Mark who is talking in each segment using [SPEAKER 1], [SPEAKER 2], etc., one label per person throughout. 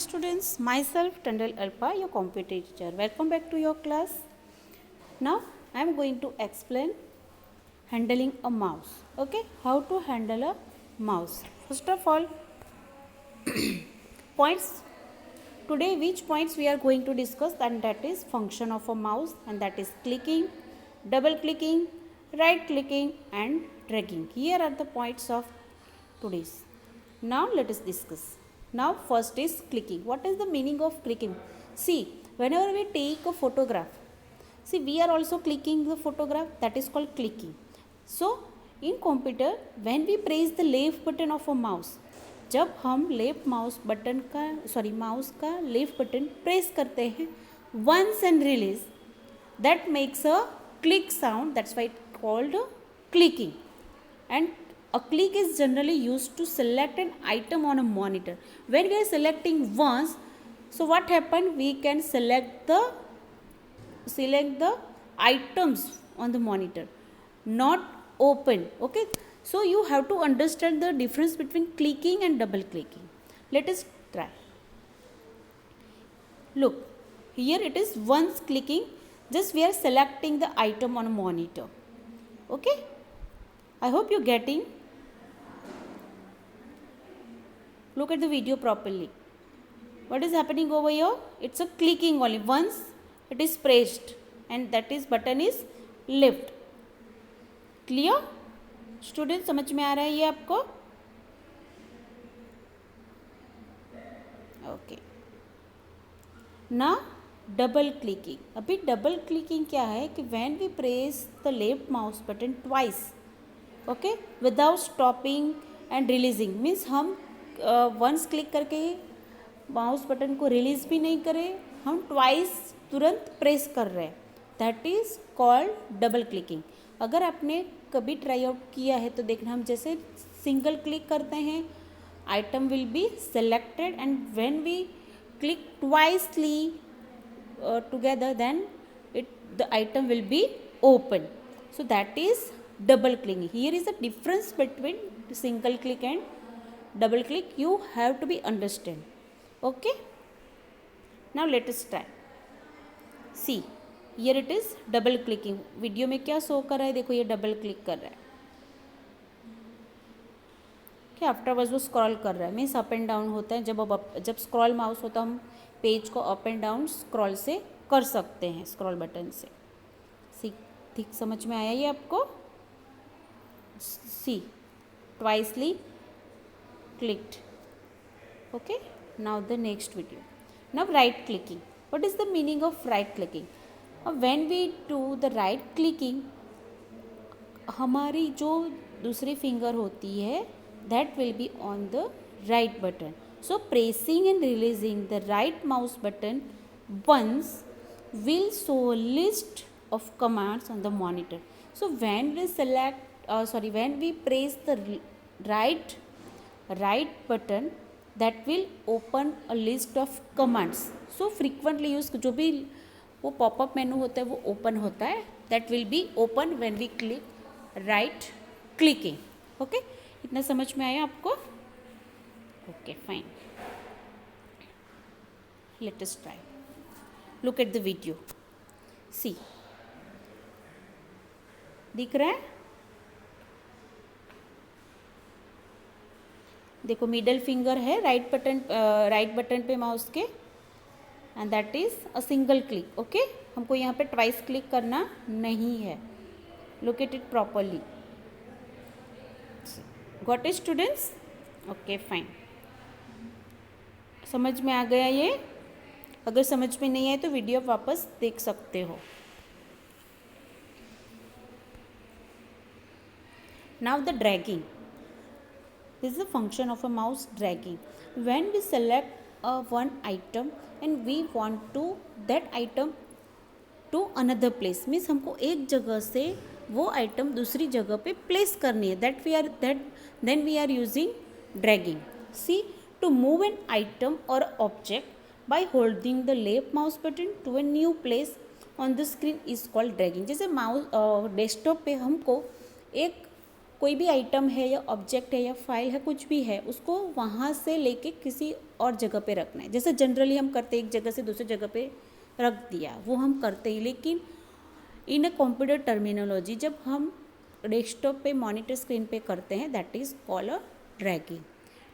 [SPEAKER 1] students, myself Tandal Alpa, your computer teacher. Welcome back to your class. Now I am going to explain handling a mouse. Okay, how to handle a mouse. First of all, points. Today which points we are going to discuss, and that is function of a mouse, and that is clicking, double clicking, right clicking and dragging. Here are the points of today's. Now let us discuss. Now first is clicking. What is the meaning of clicking? See, whenever we take a photograph, see we are also clicking the photograph, that is called clicking. So in computer when we press the left button of a mouse, जब हम left mouse का left button press करते हैं once and release, that makes a click sound, that's why it's called clicking. And a click is generally used to select an item on a monitor. When we are selecting once, so what happened, we can select the items on the monitor, not open. Okay, so you have to understand the difference between clicking and double clicking. Let us try. Look, here it is once clicking, just we are selecting the item on a monitor. Okay, I hope you're getting. Look at the video properly. What is happening over here? It's a clicking only. Once it is pressed and that is button is left. Clear? Student समझ में आ रहा है ये आपको? Okay. ना double clicking. अभी double clicking क्या है कि when we press the left mouse button twice, okay, without stopping and releasing, means हम वंस क्लिक करके माउस बटन को रिलीज भी नहीं करें, हम ट्वाइस तुरंत प्रेस कर रहे हैं, that is called double clicking. अगर आपने कभी ट्राई आउट किया है तो देखना, हम जैसे सिंगल क्लिक करते हैं item will be selected and when we click twicely together then the item will be open. So that is double clicking. Here is the difference between single click and double click. You have to be understand. Okay, now let us try. See, here it is double clicking. Video में क्या show कर रहा है, देखो ये double click कर रहा है. क्या आफ्टरवर्ड्स वो स्क्रॉल कर रहा है, मीन्स अप एंड डाउन होता है. जब स्क्रॉल माउस होता है हम पेज को अप एंड डाउन स्क्रॉल से कर सकते हैं, स्क्रॉल बटन से. ठीक समझ में आया ये आपको? See, twicely clicked. Okay, now the next video. Now right clicking. What is the meaning of right clicking? When we do the right clicking, हमारी जो दूसरी फिंगर होती है that will be on the right button. So pressing and releasing the right mouse button once will show a list of commands on the monitor. So when we press the right button, that will open a list of commands. So frequently used, जो भी वो popup menu होता है वो open होता है, that will be open when we click right clicking. Okay, इतना समझ में आया आपको? Okay, fine. Let us try. Look at the video. See, दिख रहा है? देखो मिडल फिंगर है राइट बटन पे माउस के, and that is a single click. Okay, हमको यहाँ पे ट्वाइस क्लिक करना नहीं है. Look at it properly. Got it students? Okay, fine. समझ में आ गया ये? अगर समझ में नहीं आए तो वीडियो वापस देख सकते हो. Now the dragging. This is the function of a mouse, dragging. When we select one item and we want to that item to another place, means हमको एक जगह से वो आइटम दूसरी जगह पे प्लेस करनी है, then we are using dragging. See, to move an item और object by holding the left mouse button to a new place on the screen is called dragging. जैसे माउस डेस्कटॉप पे हमको एक कोई भी आइटम है या ऑब्जेक्ट है या फाइल है, कुछ भी है, उसको वहाँ से लेके किसी और जगह पे रखना है। जैसे जनरली हम करते एक जगह से दूसरी जगह पे रख दिया, वो हम करते ही, लेकिन इन अ कंप्यूटर टर्मिनोलॉजी जब हम डेस्कटॉप पे मॉनिटर स्क्रीन पे करते हैं, that is called a dragging.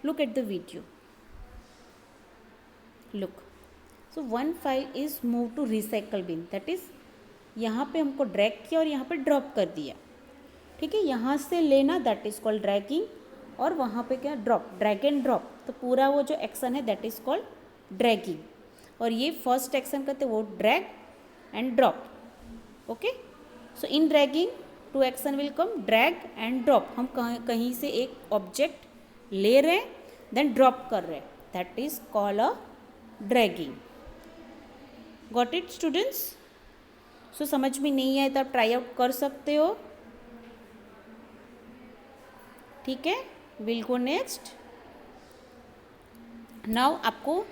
[SPEAKER 1] Look at the video, look. So one file is move to recycle bin, that is यहाँ पे हमको ड्रैग किया और यहाँ पे ड्रॉप कर दिया, ठीक है। यहाँ से लेना दैट इज कॉल्ड ड्रैगिंग, और वहाँ पे क्या, ड्रॉप, ड्रैग एंड ड्रॉप। तो पूरा वो जो एक्शन है दैट इज कॉल्ड ड्रैगिंग, और ये फर्स्ट एक्शन करते वो drag and drop, okay. So in dragging two action will come drag and drop. हम कहीं से एक ऑब्जेक्ट ले रहे हैं देन ड्रॉप कर रहे हैं, that is called a dragging. Got it students? So समझ में नहीं आए तो आप ट्राई आउट कर सकते हो, ठीक है। Will go next. नाउ आपको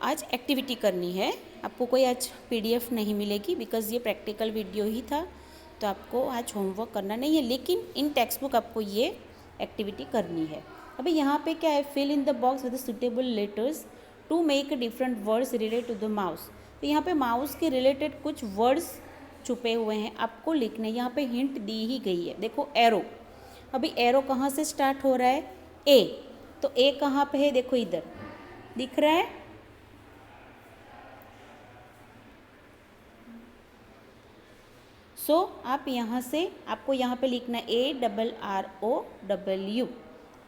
[SPEAKER 1] आज एक्टिविटी करनी है। आपको कोई आज पीडीएफ नहीं मिलेगी बिकॉज ये प्रैक्टिकल वीडियो ही था, तो आपको आज होमवर्क करना नहीं है, लेकिन इन टेक्स्ट बुक आपको ये एक्टिविटी करनी है। अभी यहाँ पे क्या है, fill in the box with suitable letters to make different words related to the mouse. तो यहाँ पे माउस के रिलेटेड कुछ वर्ड्स छुपे हुए हैं, आपको लिखने। यहाँ पे हिंट दी ही गई है, देखो एरो। अभी एरो कहाँ से स्टार्ट हो रहा है, ए, तो ए कहाँ पे है, देखो इधर दिख रहा है। सो आप यहाँ से, आपको यहाँ पे लिखना ARROW,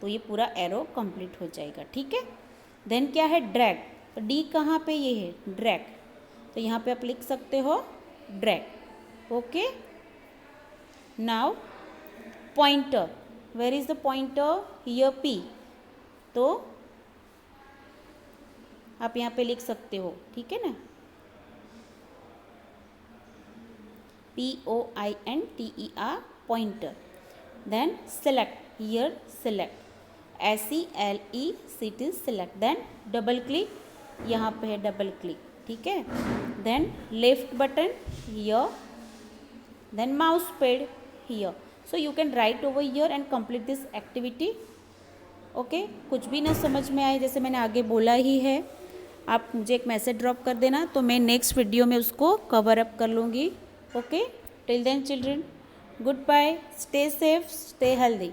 [SPEAKER 1] तो ये पूरा एरो कंप्लीट हो जाएगा, ठीक है। देन क्या है, ड्रैग। तो डी कहाँ पे, ये है ड्रैग, तो यहाँ पे आप लिख सकते हो drag, okay. Now pointer, where is the pointer, here P, तो आप यहाँ पे लिख सकते हो, ठीक है ना, POINTER, pointer. Then select, here select, SELECT, select. Then double click, यहाँ पे है double click, ठीक है। Then left button here, then mouse pad here. So you can write over here and complete this activity. Okay, कुछ भी ना समझ में आए, जैसे मैंने आगे बोला ही है, आप मुझे एक मैसेज ड्रॉप कर देना, तो मैं नेक्स्ट वीडियो में उसको कवर अप कर लूँगी, okay. Till then children, goodbye, stay safe, stay healthy.